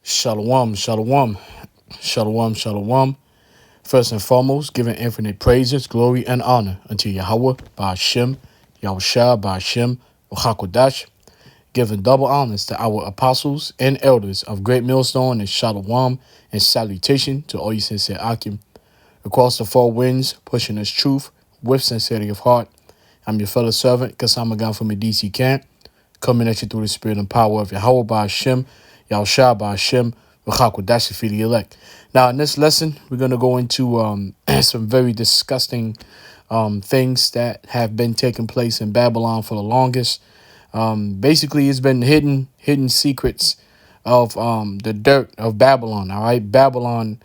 Shalom, shalom, shalom, shalom. First and foremost, giving infinite praises, glory, and honor unto Yahweh, Ba'ashem, Yahushua, Ba'ashem, Uchakodash, giving double honors to our apostles and elders of Great Millstone and Shalom and salutation to all you sincere Akim. Across the four winds, pushing us truth with sincerity of heart. I'm your fellow servant, Kasamagan from the DC camp, coming at you through the spirit and power of Yahweh Ba'ashem, Yahushua Ba'ashem, V'chakodash for the elect. Now, in this lesson, we're going to go into some very disgusting things that have been taking place in Babylon for the longest. Basically, it's been hidden secrets of the dirt of Babylon. All right, Babylon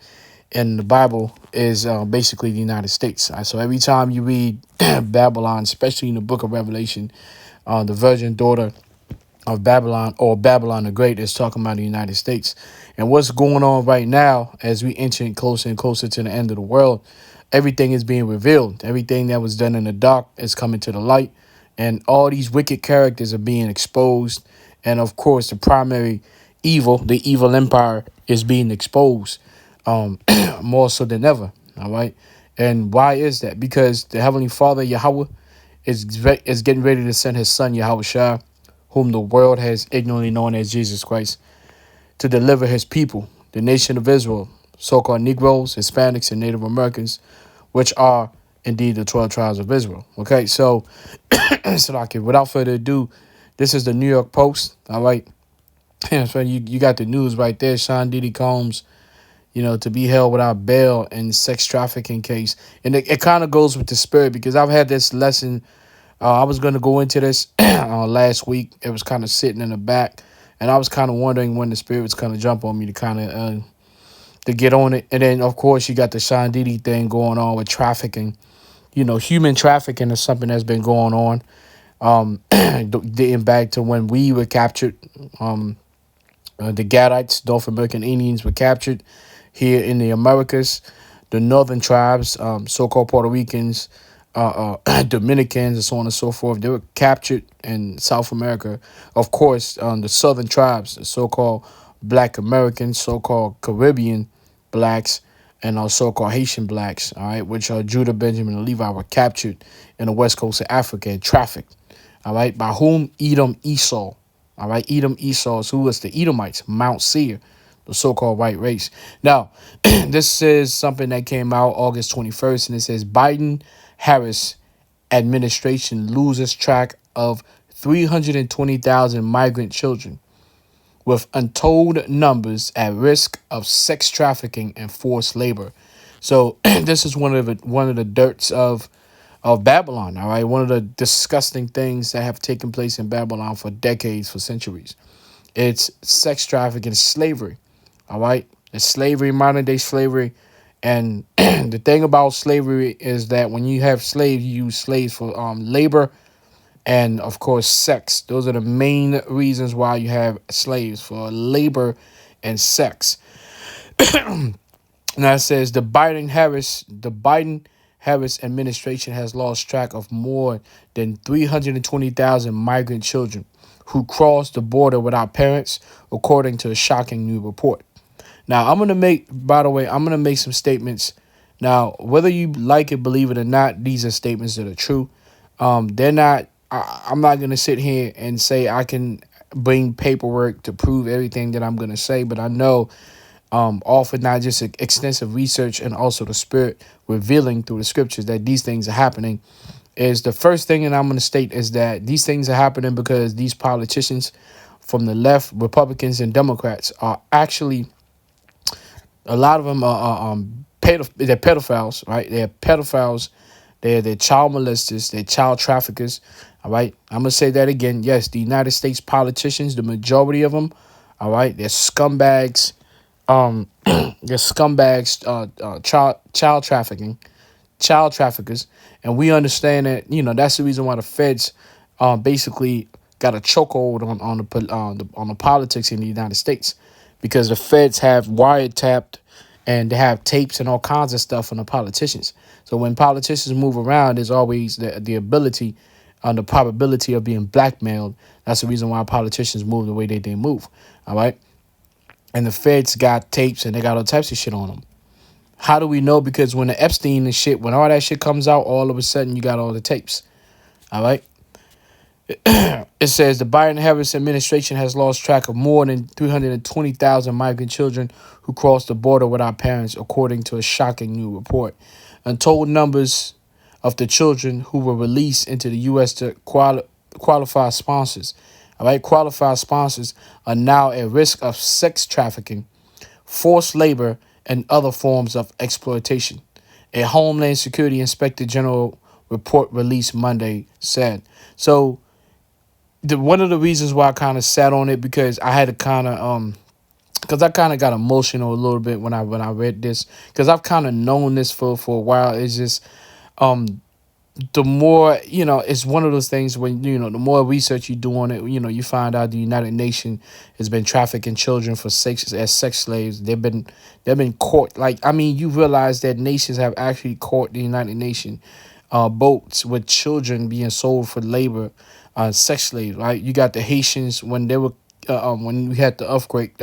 in the Bible is basically the United States. All right? So every time you read Babylon, especially in the book of Revelation, the virgin daughter of Babylon, or Babylon the Great, is talking about the United States. And what's going on right now as we enter closer and closer to the end of the world, everything is being revealed. Everything that was done in the dark is coming to the light. And all these wicked characters are being exposed. And of course, the primary evil, the evil empire, is being exposed more so than ever. All right. And why is that? Because the Heavenly Father, Yahweh, is getting ready to send his son, Yahweh, whom the world has ignorantly known as Jesus Christ, to deliver his people, the nation of Israel, so-called Negroes, Hispanics, and Native Americans, which are indeed the 12 tribes of Israel. Okay, so, without further ado, this is the New York Post, all right? So you got the news right there. Sean Diddy Combs, to be held without bail in sex trafficking case. And it kind of goes with the spirit, because I've had this lesson. I was going to go into this last week. It was kind of sitting in the back, and I was kind of wondering when the spirit was going to jump on me to kind of to get on it. And then, of course, you got the Sean Diddy thing going on with trafficking. Human trafficking is something that's been going on, dating back to when we were captured. The Gadites, North American Indians, were captured here in the Americas. The northern tribes, so-called Puerto Ricans, Dominicans, and so on and so forth, they were captured in South America. Of course, the southern tribes, the so-called Black Americans, so-called Caribbean blacks, and our so-called Haitian blacks, all right, which are Judah, Benjamin, and Levi, were captured in the west coast of Africa and trafficked, all right, by whom? Edom, Esau, all right, Edom, Esau, who was the Edomites, Mount Seir, the so-called white race. Now, this is something that came out August 21st, and it says Biden-Harris administration loses track of 320,000 migrant children, with untold numbers at risk of sex trafficking and forced labor. So this is one of the dirts of Babylon. All right, one of the disgusting things that have taken place in Babylon for decades, for centuries. It's sex trafficking, slavery. All right, it's slavery, modern day slavery. And the thing about slavery is that when you have slaves, you use slaves for labor and, of course, sex. Those are the main reasons why you have slaves, for labor and sex. Now it says the Biden-Harris administration has lost track of more than 320,000 migrant children who crossed the border without parents, according to a shocking new report. Now, I'm going to make some statements. Now, whether you like it, believe it or not, these are statements that are true. They're not, I'm not going to sit here and say I can bring paperwork to prove everything that I'm going to say, but I know often not just extensive research and also the spirit revealing through the scriptures that these things are happening. Is the first thing that I'm going to state is that these things are happening because these politicians from the left, Republicans and Democrats, are actually, a lot of them are they're pedophiles, right? They're pedophiles. They're child molesters. They're child traffickers. All right. I'm gonna say that again. Yes, the United States politicians, the majority of them, all right, they're scumbags. They're scumbags. Child trafficking, child traffickers, and we understand that. That's the reason why the feds, basically got a chokehold on the politics in the United States, because the feds have wiretapped and they have tapes and all kinds of stuff on the politicians. So when politicians move around, there's always the ability, the probability of being blackmailed. That's the reason why politicians move the way they move. All right. and the feds got tapes and they got all types of shit on them. How do we know? Because when the Epstein and shit, when all that shit comes out, all of a sudden you got all the tapes. All right. It says the Biden-Harris administration has lost track of more than 320,000 migrant children who crossed the border without parents, according to a shocking new report. Untold numbers of the children who were released into the U.S. to qualify sponsors. All right, qualified sponsors are now at risk of sex trafficking, forced labor, and other forms of exploitation. A Homeland Security Inspector General report released Monday said. So one of the reasons why I kind of sat on it, because I had to kind of because I kind of got emotional a little bit when I read this, because I've kind of known this for a while. It's just um the more, it's one of those things when, the more research you do on it, you find out the United Nations has been trafficking children for sex as sex slaves. They've been caught. Like, I mean, you realize that nations have actually caught the United Nations boats with children being sold for labor, sex slaves. Right? You got the Haitians when they were. When we had the earthquake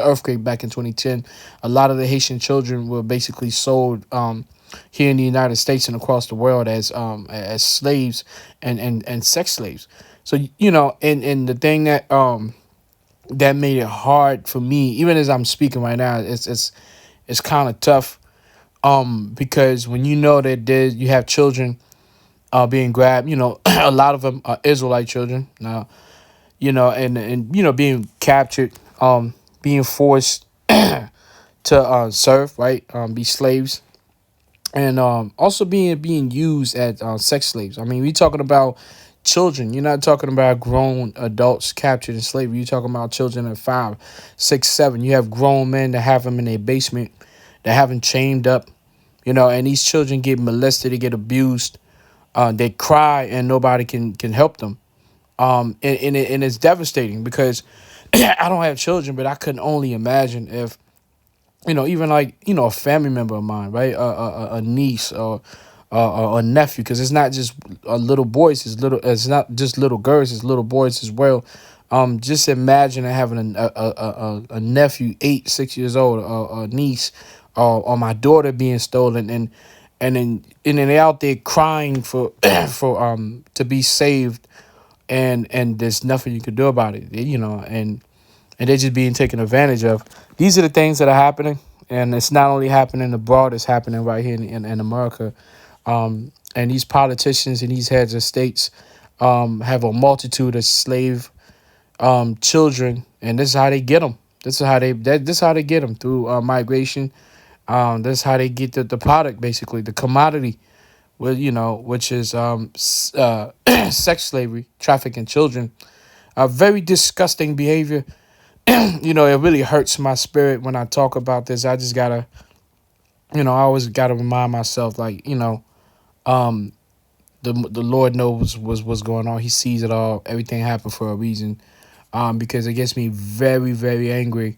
back in 2010, a lot of the Haitian children were basically sold here in the United States and across the world as slaves and sex slaves. So and the thing that made it hard for me, even as I'm speaking right now, it's kind of tough because when you know that you have children being grabbed, a lot of them are Israelite children now, and being captured, being forced to serve, right, be slaves, and also being used as sex slaves. I mean, we talking about children. You're not talking about grown adults captured in slavery. You're talking about children at 5, 6, 7. You have grown men that have them in their basement, that have them chained up, and these children get molested, they get abused, they cry, and nobody can help them. And it's devastating because I don't have children, but I can only imagine if even like a family member of mine, right? A niece or a nephew, because it's not just little boys. It's not just little girls. It's little boys as well. Just imagine having a nephew, 8, 6 years old, a niece, or my daughter being stolen, and then they out there crying for for to be saved, and there's nothing you can do about it, and they're just being taken advantage of. These are the things that are happening, and it's not only happening abroad; it's happening right here in America. And these politicians and these heads of states have a multitude of slave children, and this is how they get them. This is how they get them through migration. This is how they get the product, basically the commodity, which is sex slavery, trafficking children. A very disgusting behavior. It really hurts my spirit when I talk about this. I just gotta, I always gotta remind myself, like, um, the Lord knows what's going on. He sees it all. Everything happened for a reason. Because it gets me very, very angry,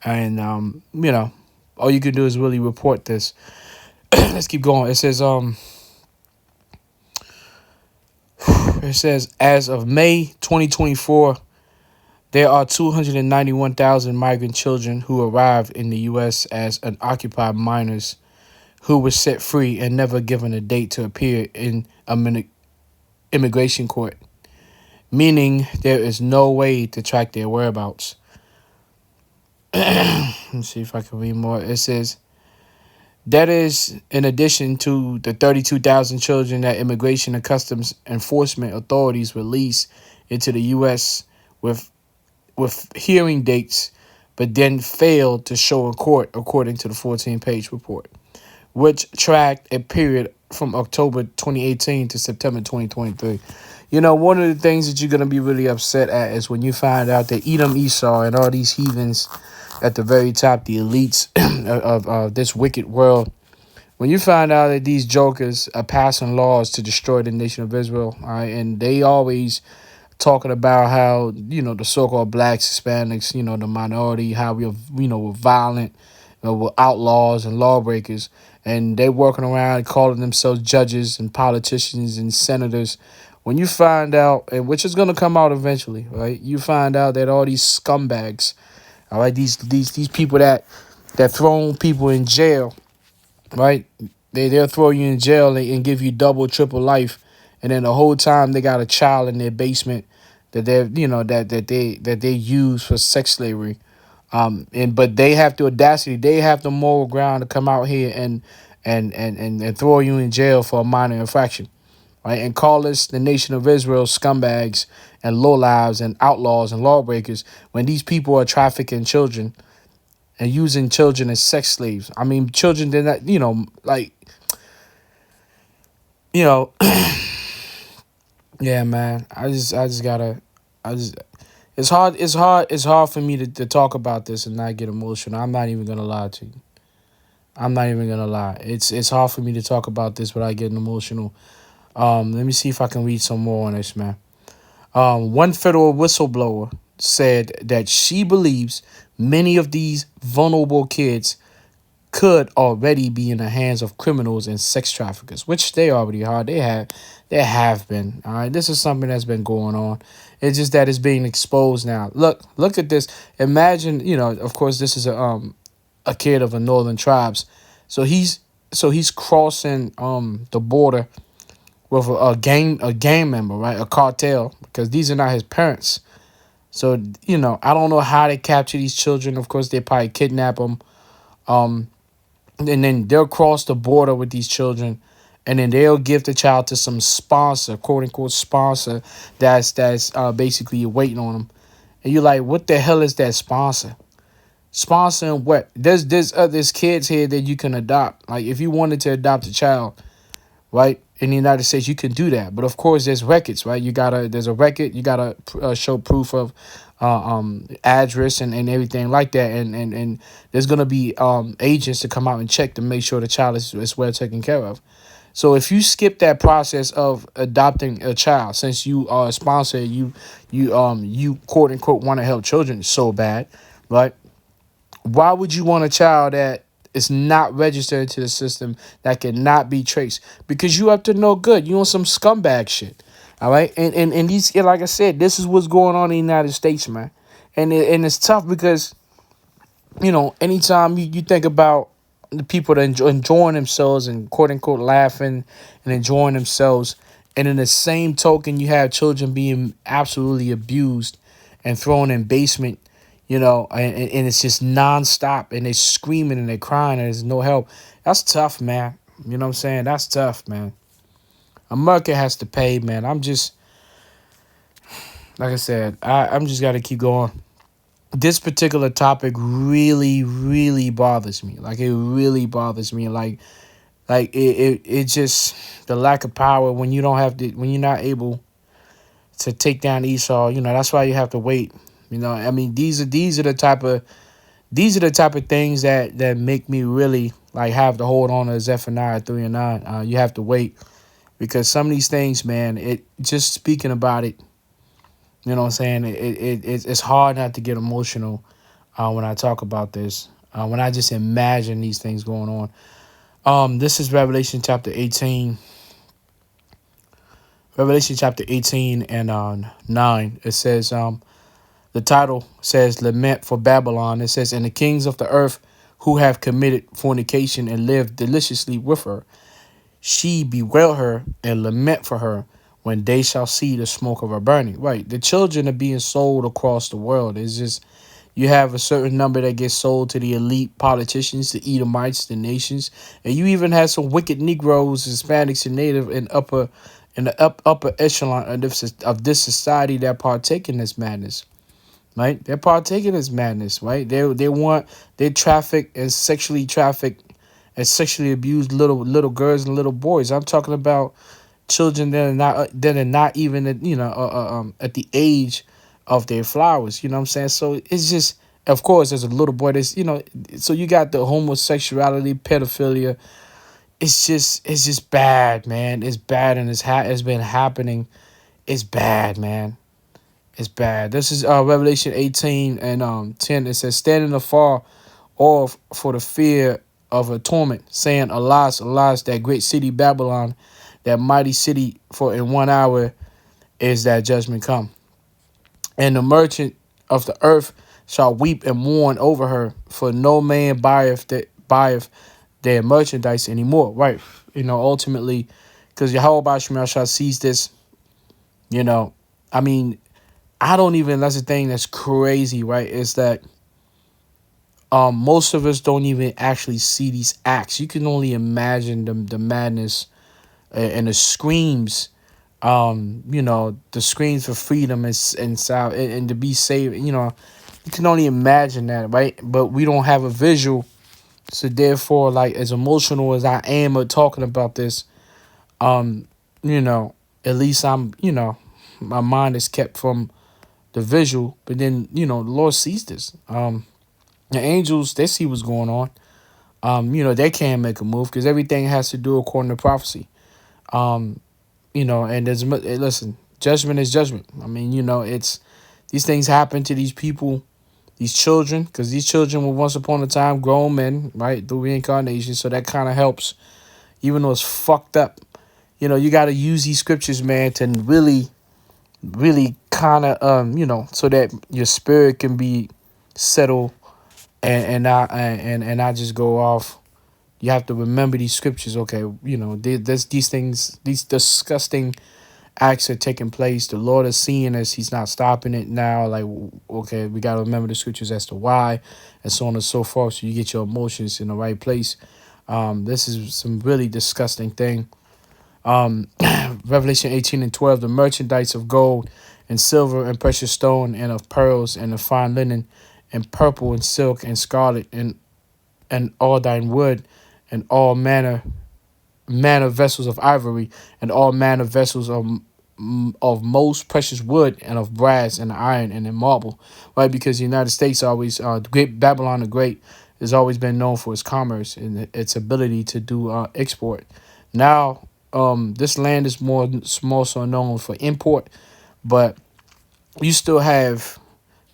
and all you can do is really report this. Let's keep going. It says as of May 2024. There are 291,000 migrant children who arrived in the U.S. as unoccupied minors who were set free and never given a date to appear in immigration court, meaning there is no way to track their whereabouts. Let's see if I can read more. It says, that is in addition to the 32,000 children that Immigration and Customs Enforcement authorities released into the U.S. with hearing dates, but then failed to show in court, according to the 14-page report, which tracked a period from October 2018 to September 2023. One of the things that you're going to be really upset at is when you find out that Edom, Esau, and all these heathens at the very top, the elites of this wicked world, when you find out that these jokers are passing laws to destroy the nation of Israel, all right, and they always talking about how, the so-called blacks, Hispanics, the minority, how we're violent, we're outlaws and lawbreakers, and they're working around calling themselves judges and politicians and senators. When you find out, and which is going to come out eventually, right? You find out that all these scumbags All right, these people that throw people in jail, right? They'll throw you in jail and give you double, triple life, and then the whole time they got a child in their basement that they're that they use for sex slavery. And but they have the audacity, they have the moral ground to come out here and throw you in jail for a minor infraction, right? And call us the nation of Israel scumbags and lowlives and outlaws and lawbreakers when these people are trafficking children and using children as sex slaves. I mean, children did not, you know, yeah, man. I just gotta, I just, it's hard for me to talk about this and not get emotional. I'm not even gonna lie to you. I'm not even gonna lie. It's hard for me to talk about this without getting emotional. Let me see if I can read some more on this, man. One federal whistleblower said that she believes many of these vulnerable kids could already be in the hands of criminals and sex traffickers, which they already are. They have been. All right, this is something that's been going on. It's just that it's being exposed now. Look at this. Imagine, of course, this is a kid of a northern tribes, so he's crossing the border with a gang member, right? A cartel, because these are not his parents. So I don't know how they capture these children. Of course, they probably kidnap them. Um, and then they'll cross the border with these children, and then they'll give the child to some sponsor, quote unquote sponsor, that's basically waiting on them. And you're like, what the hell is that sponsor? Sponsoring what? There's kids here that you can adopt. Like if you wanted to adopt a child, right, in the United States, you can do that. But of course, there's records, right? There's a record. You gotta show proof of address and everything like that. And there's gonna be agents to come out and check to make sure the child is well taken care of. So if you skip that process of adopting a child, since you are a sponsor, you quote unquote want to help children so bad, right? Why would you want a child that is not registered into the system, that cannot be traced? Because you up to no good. You on some scumbag shit. All right. And these, like I said, this is what's going on in the United States, man. And it's tough because, anytime you think about the people that enjoying themselves and quote unquote laughing and enjoying themselves, and in the same token, you have children being absolutely abused and thrown in basement, and it's just nonstop, and they're screaming and they're crying, and there's no help. That's tough, man. You know what I'm saying? That's tough, man. America has to pay, man. I'm just, like I said, I'm just got to keep going. This particular topic really, really bothers me. Like it really bothers me. It just the lack of power when you don't have to, when you're not able to take down Esau. That's why you have to wait. I mean, these are the type of things that make me really like have to hold on to Zephaniah 3:9. You have to wait because some of these things, man, it just speaking about it, you know what I'm saying? It's hard not to get emotional when I talk about this. When I just imagine these things going on. This is Revelation chapter 18. Revelation chapter 18 and 9. It says, the title says, Lament for Babylon. It says, and the kings of the earth who have committed fornication and lived deliciously with her, she bewail her and lament for her when they shall see the smoke of her burning. Right. The children are being sold across the world. It's just, you have a certain number that gets sold to the elite politicians, the Edomites, the nations, and you even have some wicked Negroes, Hispanics, and Native in the upper echelon of this society that partake in this madness. Right, they're partaking in this madness. Right, they traffic and sexually abuse little girls and little boys. I'm talking about children that are not even at the age of their flowers. You know what I'm saying? So it's just, of course, as a little boy, so you got the homosexuality, pedophilia. It's just bad, man. It's bad, and it's been happening. It's bad, man. It's bad. This is Revelation 18 and 10. It says, standing afar off for the fear of a torment, saying, Alas, alas, that great city Babylon, that mighty city, for in 1 hour is that judgment come. And the merchant of the earth shall weep and mourn over her, for no man buyeth their merchandise anymore. Right. Ultimately, because Yahweh Shall sees this, you know, I mean, I don't even, that's the thing that's crazy, right? Is that most of us don't even actually see these acts. You can only imagine the madness and the screams, the screams for freedom and to be saved. You can only imagine that, right? But we don't have a visual. So therefore, like, as emotional as I am at talking about this, um, you know, at least my mind is kept from the visual. But then, the Lord sees this. The angels, they see what's going on. They can't make a move because everything has to do according to prophecy. Um, and listen, judgment is judgment. I mean, it's these things happen to these people, these children, because these children were once upon a time grown men, right, through reincarnation. So that kind of helps, even though it's fucked up. You got to use these scriptures, man, to really, really kind of, so that your spirit can be settled and I just go off. You have to remember these scriptures. Okay, these things, these disgusting acts are taking place. The Lord is seeing us. He's not stopping it now. Like, okay, we got to remember the scriptures as to why, and so on and so forth. So you get your emotions in the right place. This is some really disgusting thing. Revelation 18:12, the merchandise of gold and silver and precious stone and of pearls and of fine linen and purple and silk and scarlet and all thine wood and all manner vessels of ivory and all manner vessels of most precious wood and of brass and iron and in marble, right? Because the United States always, the great Babylon the Great has always been known for its commerce and its ability to do export. Now, this land is more so known for import, but you still have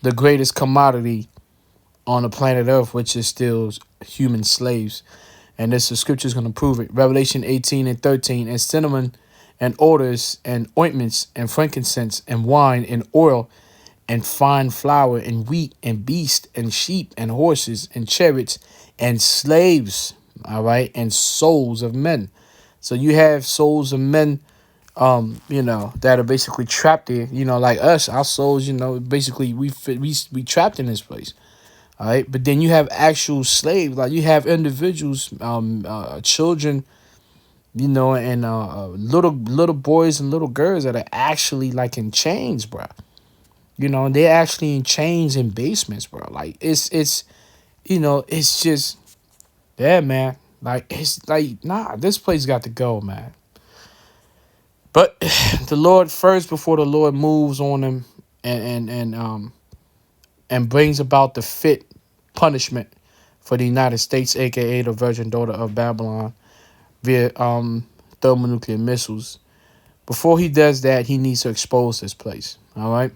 the greatest commodity on the planet Earth, which is still human slaves. And this the scripture is going to prove it. Revelation 18:13, and cinnamon and odors and ointments and frankincense and wine and oil and fine flour and wheat and beast and sheep and horses and chariots and slaves, all right, and souls of men. So you have souls of men, that are basically trapped there, like us, our souls, basically we trapped in this place. All right, but then you have actual slaves, like you have individuals, children, and little boys and little girls that are actually like in chains, bro. They're actually in chains in basements, bro. Like it's just, yeah, man. Like it's like, nah, this place got to go, man. But the Lord first, before the Lord moves on them and brings about the fit punishment for the United States, aka the Virgin Daughter of Babylon, via thermonuclear missiles. Before he does that, he needs to expose this place. All right,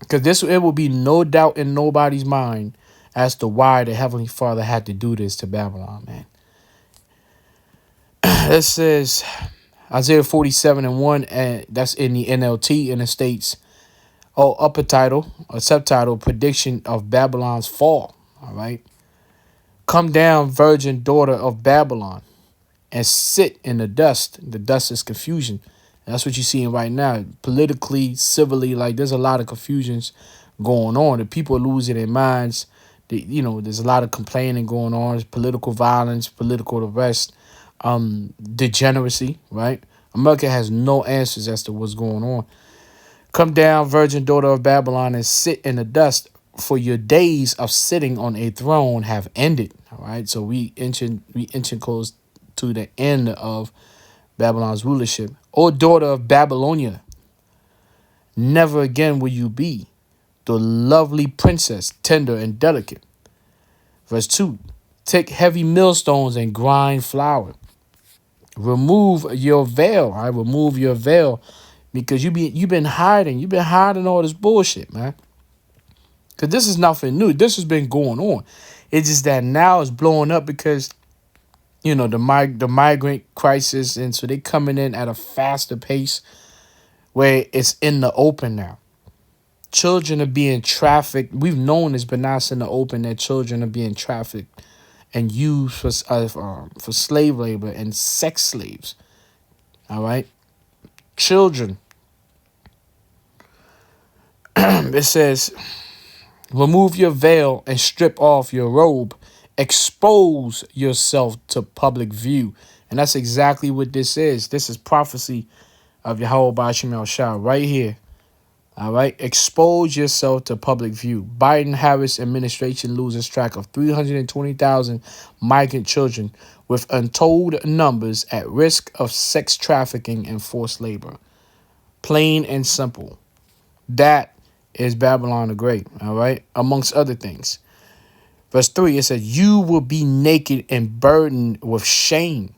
because it will be no doubt in nobody's mind as to why the Heavenly Father had to do this to Babylon, man. It says Isaiah 47:1, and that's in the NLT, and it states, upper title or subtitle, prediction of Babylon's fall. All right. Come down, virgin daughter of Babylon, and sit in the dust. The dust is confusion. And that's what you're seeing right now. Politically, civilly, like there's a lot of confusions going on. The people are losing their minds. There's a lot of complaining going on. There's political violence, political arrest, degeneracy, right? America has no answers as to what's going on. Come down, virgin daughter of Babylon, and sit in the dust, for your days of sitting on a throne have ended. All right, so we inching close to the end of Babylon's rulership. O daughter of Babylonia, never again will you be the lovely princess, tender and delicate. Verse 2, take heavy millstones and grind flour. Remove your veil. I remove your veil, because you've been hiding. You've been hiding all this bullshit, man. Because this is nothing new. This has been going on. It's just that now it's blowing up because, the migrant crisis. And so they're coming in at a faster pace where it's in the open now. Children are being trafficked. We've known this, but now it's in the open that children are being trafficked and used for slave labor and sex slaves. All right, children. It says, remove your veil and strip off your robe. Expose yourself to public view. And that's exactly what this is. This is prophecy of Yahweh Bashim El Shah right here. All right. Expose yourself to public view. Biden-Harris administration loses track of 320,000 migrant children with untold numbers at risk of sex trafficking and forced labor. Plain and simple. That is Babylon the Great. All right. Amongst other things. Verse 3, it says, you will be naked and burdened with shame.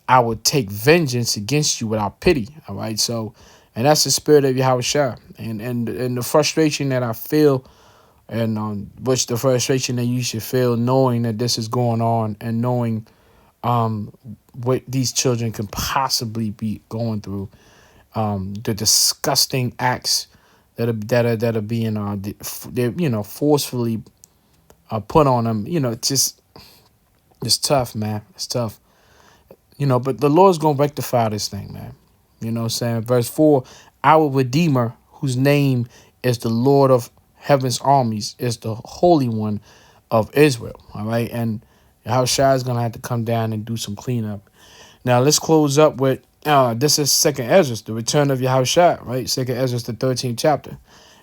I will take vengeance against you without pity. All right. So, and that's the spirit of Yahweh Shah. And the frustration that I feel, and which the frustration that you should feel knowing that this is going on and knowing what these children can possibly be going through. The disgusting acts that are being they're forcefully put on them. It's tough, man. It's tough. But the Lord's gonna rectify this thing, man. You know what I'm saying? Verse 4, our Redeemer, whose name is the Lord of heaven's armies, is the Holy One of Israel. All right. And Yahushua is gonna have to come down and do some cleanup. Now let's close up with this is Second Ezra, the return of Yahushua, right? Second Ezra, the 13th chapter.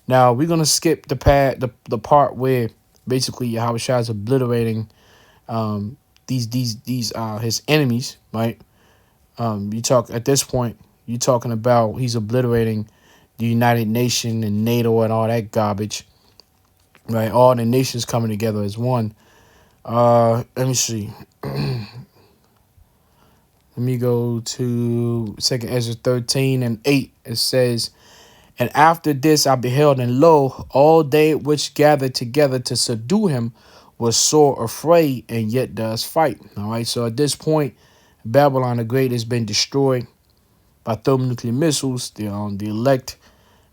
Now we're gonna skip the part where basically Yahushua is obliterating these his enemies, right? You talk at this point, you're talking about he's obliterating the United Nations and NATO and all that garbage, right? All the nations coming together as one. Let me see. Let me go to 2 Ezra 13:8. It says, and after this I beheld, and lo, all they which gathered together to subdue him was sore afraid, and yet does fight. All right, so at this point, Babylon the Great has been destroyed by thermonuclear missiles. The elect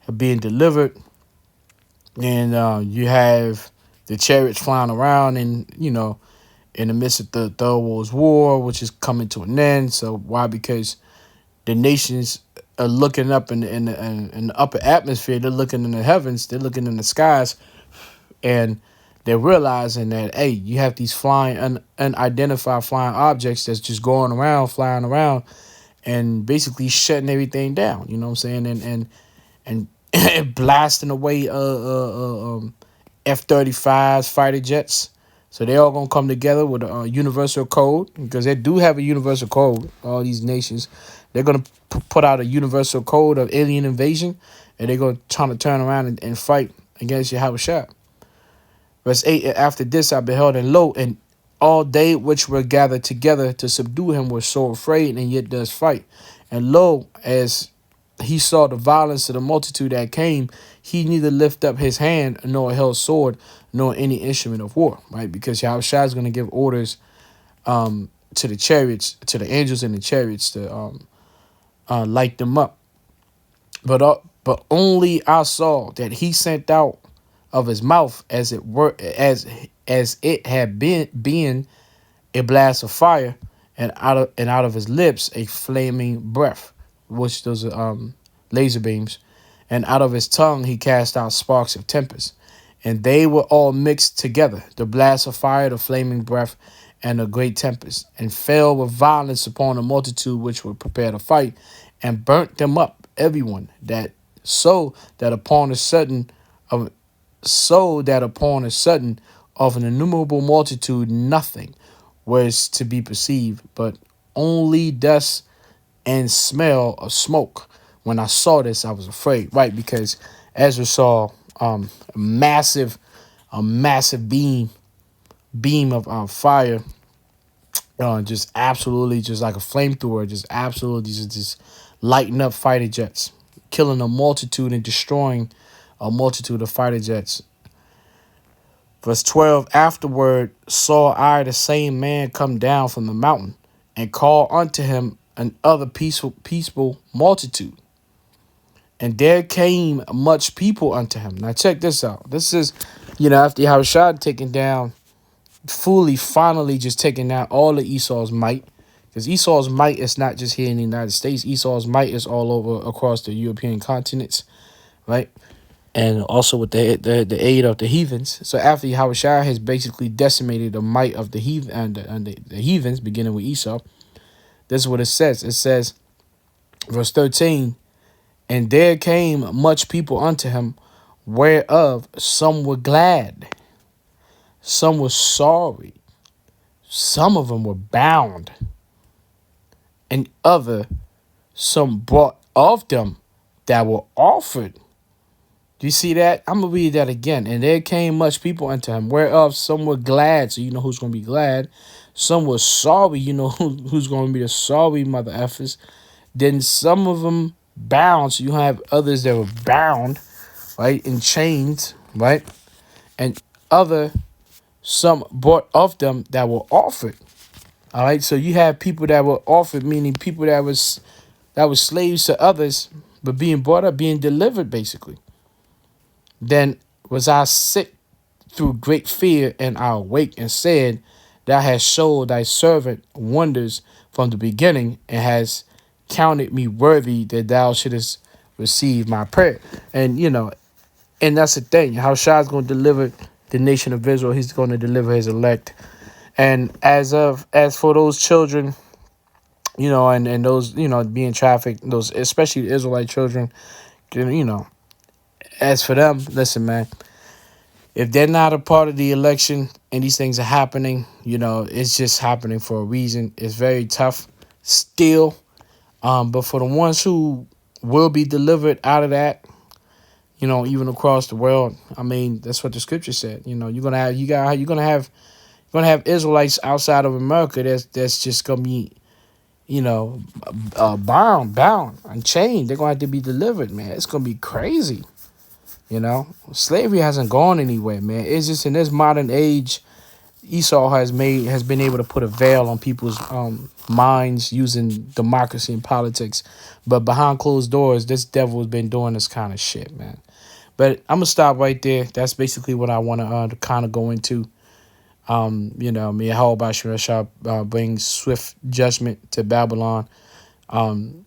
are being delivered, and you have the chariots flying around, and in the midst of the Third World War, which is coming to an end. So why? Because the nations are looking up in the upper atmosphere. They're looking in the heavens. They're looking in the skies, and they're realizing that, hey, you have these flying, unidentified flying objects that's just going around, flying around, and basically shutting everything down. You know what I'm saying? And blasting away F-35s, fighter jets. So they all gonna come together with a universal code, because they do have a universal code. All these nations, they're gonna put out a universal code of alien invasion, and they're gonna try to turn around and fight against Yahweh Shah. Verse 8, after this I beheld, and lo, and all they which were gathered together to subdue him were so afraid, and yet does fight. And lo, as he saw the violence of the multitude that came, he neither lift up his hand, nor held sword, nor any instrument of war, right? Because Yahushua is going to give orders to the chariots, to the angels in the chariots to light them up. But only I saw that he sent out of his mouth, as it were, as it had been a blast of fire, and out of his lips a flaming breath, which those are laser beams, and out of his tongue he cast out sparks of tempest, and they were all mixed together, the blast of fire, the flaming breath, and a great tempest, and fell with violence upon the multitude which were prepared to fight, and burnt them up, everyone, so that upon a sudden of an innumerable multitude nothing was to be perceived, but only dust and smell of smoke. When I saw this, I was afraid, right? Because Ezra saw a massive beam of fire, just absolutely, just like a flamethrower, just absolutely just lighting up fighter jets, killing a multitude and destroying a multitude of fighter jets. Verse 12, afterward saw I the same man come down from the mountain, and call unto him another peaceful multitude, And there came much people unto him. Now check this out. This is, after Yahushua taken down, finally just taking down all of Esau's might. Because Esau's might is not just here in the United States. Esau's might is all over across the European continents, right? And also with the aid of the heathens. So after Yahushua has basically decimated the might of the heathen and the heathens, beginning with Esau, this is what it says. It says, verse 13, and there came much people unto him, whereof some were glad, some were sorry, some of them were bound, and some brought of them that were offered. Do you see that? I'm going to read that again. And there came much people unto him, whereof some were glad. So you know who's going to be glad. Some were sorry. You know who's going to be the sorry mother effers. Then some of them bound. So you have others that were bound, right, in chains, right? And some brought of them that were offered. All right. So you have people that were offered, meaning people that was slaves to others, but being brought up, being delivered, basically. Then was I sick through great fear, and I awake and said, thou hast showed thy servant wonders from the beginning, and has counted me worthy that thou shouldest receive my prayer. And and that's the thing. How Shah's going to deliver the nation of Israel. He's going to deliver his elect. And as for those children, and those, being trafficked, those, especially the Israelite children, as for them, listen, man, if they're not a part of the election and these things are happening, it's just happening for a reason. It's very tough still. But for the ones who will be delivered out of that, even across the world, I mean, that's what the scripture said. You're gonna have Israelites outside of America that's just gonna be, bound and chained. They're gonna have to be delivered, man. It's gonna be crazy. Slavery hasn't gone anywhere, man. It's just in this modern age, Esau has been able to put a veil on people's minds using democracy and politics. But behind closed doors, this devil has been doing this kind of shit, man. But I'm gonna stop right there. That's basically what I want to kind of go into. Me and how about Shah brings swift judgment to Babylon, and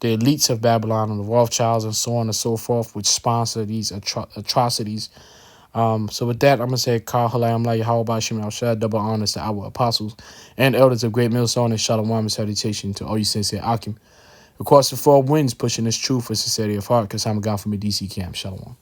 the elites of Babylon and the Rothschilds and so on and so forth, which sponsor these atrocities. So with that, I'm gonna say Kal Halayim La Yahweh Shem Shah, double honors to our apostles and elders of Great Millstone, and Shalom and salutation to all you sincere Akim. Across the four winds, pushing this truth with sincerity of heart, because I'm a God from a DC camp. Shalom.